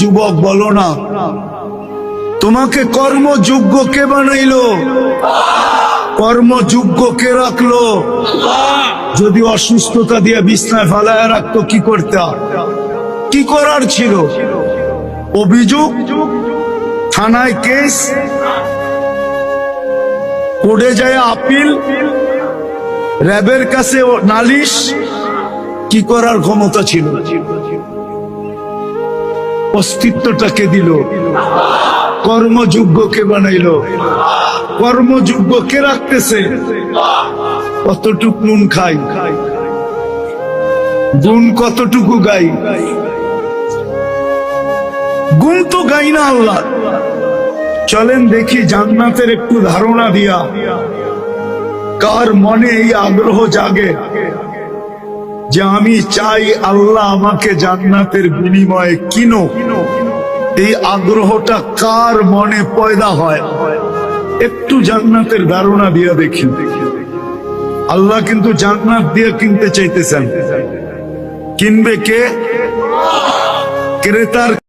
যুবক বলো না, তোমাকে কর্মযোগ্য কে বানাইলো? কর্মযোগ্য কে রাখলো? যদি অসুস্থতা দিয়ে বিছনায় ফেলায় রাখতো কি করতে? কি করার ছিল? অভিযোগ, থানায় কেস, কোর্টে যায় আপিল, র্যাবের কাছে নালিশ, কি করার ক্ষমতা ছিল? অস্তিত্বটাকে দিল। কর্মযোগ্য কে বানাইলো? কর্মযোগ্য কে রাখতেছে? কতটুকু নুন খাই, গুণ কতটুকু গাই? গুণ তো গাই না আল্লাহ। চলেন দেখি জান্নাতের একটু ধারণা দিয়া কার মনে এই আগ্রহ জাগে যে আমি চাই আল্লাহ আমাকে জান্নাতের বিনিময়ে কিনো। এই আগ্রহটা কার মনে পয়দা হয়? একটু জান্নাতের ধারণা দিয়া দেখি। আল্লাহ কিন্তু জান্নাত দিয়ে কিনতে চাইতেছেন। কিনবে কে? ক্রেতার